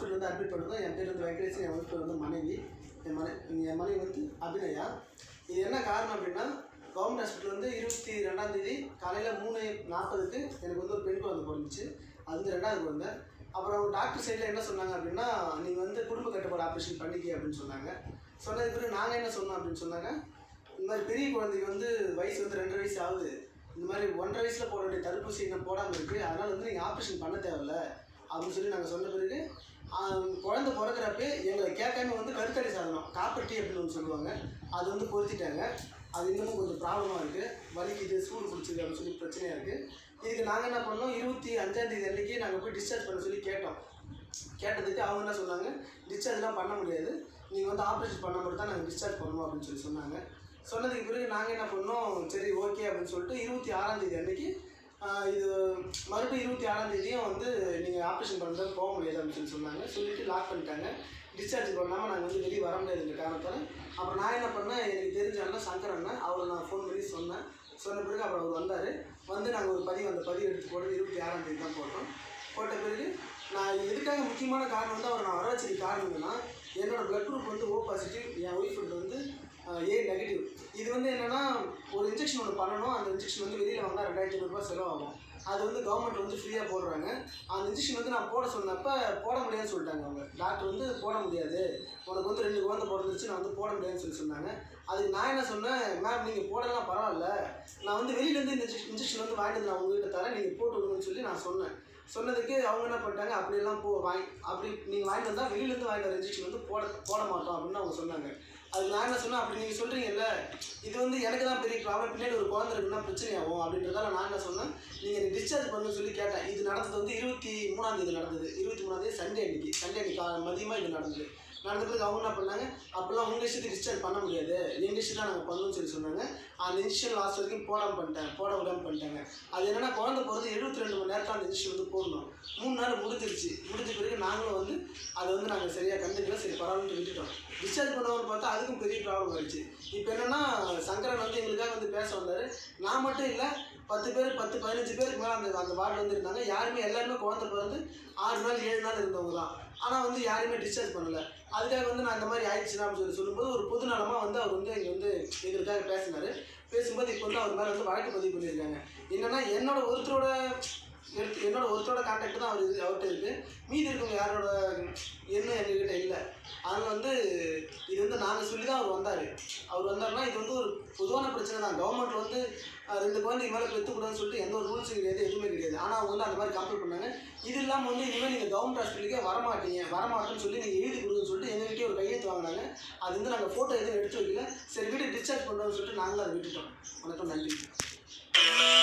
Hospital வந்து admit பண்ணுறோம். என் பேர் வந்து வெங்கடேஷன், என் ஒய்ஃப் வந்து மனைவி. என் மனைவி வந்து அபிநயா. இது என்ன காரணம் அப்படின்னா, கவர்மெண்ட் ஹாஸ்பிட்டல் வந்து 22ஆம் தேதி காலையில் 3:40க்கு எனக்கு வந்து ஒரு பெண் குழந்தை பிறந்துச்சு. அது வந்து 2வது குழந்தை. அப்புறம் அவங்க டாக்டர் சைடில் என்ன சொன்னாங்க அப்படின்னா, நீங்கள் வந்து குடும்ப கட்டுப்பாடு ஆப்ரேஷன் பண்ணிக்க அப்படின்னு சொன்னாங்க. சொன்னதுக்கு பிறகு நாங்கள் என்ன சொன்னோம் அப்படின்னு சொன்னாங்க, இந்த மாதிரி பெரிய குழந்தைக்கு வந்து வயசு வந்து 2.5 வயசு ஆகுது. இந்த மாதிரி 1.5 வயசில் போட வேண்டிய தடுப்பூசி இன்னும் போடாமல் இருக்குது. அதனால் வந்து நீங்கள் ஆப்ரேஷன் பண்ண தேவையில்ல அப்படின்னு சொல்லி நாங்கள் சொன்ன பிறகு, குழந்தை பிறக்கிறப்பே எங்களை கேட்காம வந்து கருத்தடை சாதனம் காப்பர் டீ அப்படின்னு ஒன்று சொல்லுவாங்க, அது வந்து பொருத்திட்டாங்க. அது இன்னமும் கொஞ்சம் ப்ராப்ளமாக இருக்குது. வலிக்குது, சூடு பிடிச்சிருக்கு அப்படின்னு சொல்லி பிரச்சனையாக இருக்குது. இதுக்கு நாங்கள் என்ன பண்ணோம், 25ஆம் தேதி அன்றைக்கி நாங்கள் போய் டிஸ்சார்ஜ் பண்ண சொல்லி கேட்டோம். கேட்டதுக்கு அவங்க என்ன சொன்னாங்க, டிஸ்சார்ஜ்லாம் பண்ண முடியாது, நீங்கள் வந்து ஆப்ரேஷன் பண்ண மட்டும் தான் நாங்கள் டிஸ்சார்ஜ் பண்ணுவோம் அப்படின்னு சொல்லி சொன்னாங்க. சொன்னதுக்கு பிறகு நாங்கள் என்ன பண்ணோம், சரி ஓகே அப்படின்னு சொல்லிட்டு 26ஆம் தேதி அன்றைக்கி இது மறுபடியும் 26ஆம் தேதியும் வந்து நீங்கள் ஆப்ரேஷன் பண்ணுறது போக முடியாது அப்படின்னு சொல்லி சொன்னாங்க. சொல்லிவிட்டு லாக் பண்ணிட்டாங்க. டிஸ்சார்ஜ் பண்ணாமல் நாங்கள் வந்து வெளியே வர முடியாதுன்ற காரணத்தால் அப்புறம் நான் என்ன பண்ணேன், எனக்கு தெரிஞ்ச அண்ணன் சங்கர் அண்ணன், அவரை நான் ஃபோன் பண்ணி சொன்னேன். சொன்ன பிறகு அப்புறம் அவர் வந்தார். வந்து நாங்கள் ஒரு அந்த பதிவு எடுத்து போட்டு 26ஆம் தேதி தான் போட்டோம். போட்ட பிறகு நான் எதுக்காக முக்கியமான காரணம் வந்து அவரை நான் வர வச்சதுக்கு காரணம் என்னன்னா, என்னோடய ப்ளட் குரூப் வந்து O பாசிட்டிவ், என் ஒய்ஃபுக்கு வந்து A நெகட்டிவ். இது வந்து என்னென்னா, ஒரு இன்ஜெக்ஷன் ஒன்று பண்ணணும். அந்த இன்ஜெக்ஷன் வந்து வெளியில் வாங்கினா 2500 ரூபாய் செலவாகும். அது வந்து கவர்மெண்ட் வந்து ஃப்ரீயாக போடுறாங்க. அந்த இன்ஜெக்ஷன் வந்து நான் போட சொன்னப்போ போட முடியாதுன்னு சொல்லிட்டாங்க. அவங்க டாக்டர் வந்து போட முடியாது, உனக்கு வந்து 2 குழந்தை பிறந்துருச்சு, நான் வந்து போட முடியாதுன்னு சொல்லி சொன்னாங்க. அதுக்கு நான் என்ன சொன்னேன், மேம் நீங்கள் போடலாம் பரவாயில்ல, நான் வந்து வெளியிலேருந்து இந்த இன்ஜெக்ஷன் வந்து வாங்கிட்டு நான் உங்கள்கிட்ட தரேன், நீங்கள் போட்டு விடுங்கன்னு சொல்லி நான் சொன்னேன். சொன்னதுக்கு அவங்க என்ன பண்ணிட்டாங்க, அப்படியெல்லாம் அப்படி நீங்கள் வாங்கிட்டு வந்தால் வெளியிலேருந்து வாங்கிட்டு வர இன்ஜெக்ஷன் வந்து போட மாட்டோம் அப்படின்னு அவங்க சொன்னாங்க. அதுக்கு நான் என்ன சொன்னேன், அப்படி நீங்கள் சொல்கிறீங்கல்ல, இது வந்து எனக்கு தான் பெரிய ப்ராப்ளம், பின்னாடி ஒரு குழந்தை இருக்குன்னா பிரச்சனையாகும் அப்படின்றதால நான் என்ன சொன்னேன், நீங்கள் எனக்கு டிஸ்சார்ஜ் பண்ணணும்னு சொல்லி கேட்டேன். இது நடந்தது வந்து 23ஆம் தேதி நடந்தது. 23ஆம் தேதி சண்டே அன்றைக்கி மதியமாக இது நடந்தது. நடந்த பிறகு அவங்க என்ன பண்ணாங்க, அப்போல்லாம் உங்கள் இஷ்டத்துக்கு டிஸ்சார்ஜ் பண்ண முடியாது, எங்கள் இஷ்டம் தான் நாங்கள் பண்ணணும்னு சொல்லி சொன்னாங்க. அந்த இன்ஜெக்ஷன் லாஸ்ட் வரைக்கும் போட விடாமல் பண்ணிட்டாங்க. அது என்னென்னா, குழந்தை பிறந்து 72 மணி நேரத்தில் அந்த இன்ஜெக்ஷன் வந்து போடணும். 3 நாள் முடிஞ்சிருச்சு. முடிஞ்ச பிறகு நாங்களும் வந்து அதை வந்து நாங்கள் சரியாக கண்டுக்கல, சரி பரவாயில்ல விட்டுட்டோம். டிஸ்சார்ஜ் பண்ணவங்க பார்த்தா அதுக்கும் பெரிய ப்ராப்ளம் ஆயிடுச்சு. இப்போ என்னென்னா, சங்கரன் வந்து எங்களுக்காக வந்து பேச வந்தார். நான் மட்டும் இல்லை, 10 பேர் 10-15 பேருக்கு மேலே அந்த வார்டு வந்து இருந்தாங்க. எல்லாருமே குழந்தை பிறந்து 6 நாள் 7 நாள் இருந்தவங்க தான். ஆனால் வந்து யாருமே டிஸ்சார்ஜ் பண்ணலை. அதுக்காக வந்து நான் இந்த மாதிரி ஆயிடுச்சுன்னா அப்படின்னு சொல்லும்போது ஒரு பொது நலமாக வந்து அவர் வந்து இங்கே வந்து எங்களுக்காக பேசினார். பேசும்போது இப்போ வந்து அவர் மேலே வந்து வழக்கு பதிவு பண்ணியிருக்காங்க. என்னென்னா, என்னோட ஒருத்தரோட கான்டாக்ட் தான் அவர்கிட்ட இருக்குது. மீதி இருக்கவங்க யாரோட எண்ணம் எங்ககிட்ட இல்லை. அதனால் வந்து இது வந்து நாங்கள் சொல்லி தான் அவர் வந்தார். அவர் வந்தார்னா இது வந்து ஒரு பொதுவான பிரச்சனை தான். கவர்மெண்ட் வந்து 2 குழந்தைக்கு மேலே பெற்றுக்கூடாதுன்னு சொல்லிட்டு எந்த ஒரு ரூல்ஸும் கிடையாது, எதுவுமே கிடையாது. ஆனால் அவங்க வந்து அந்த மாதிரி கம்ப்ளைண்ட் பண்ணாங்க. இது இல்லாமல் வந்து இனிமேல் நீங்கள் கவர்மெண்ட் ஹாஸ்பிட்டலுக்கே வரமாட்டேன்னு சொல்லி நீங்கள் எழுதி கொடுங்கன்னு சொல்லிட்டு எங்ககிட்டே ஒரு கையெழுத்து வாங்கினாங்க. அது வந்து நாங்கள் ஃபோட்டோ எதுவும் எடுத்து வைக்கல. சரி வீட்டுக்கு டிஸ்சார்ஜ் பண்ணுறோம்னு சொல்லிட்டு நாங்களும் அதை விட்டுட்டோம். வணக்கம், நன்றி.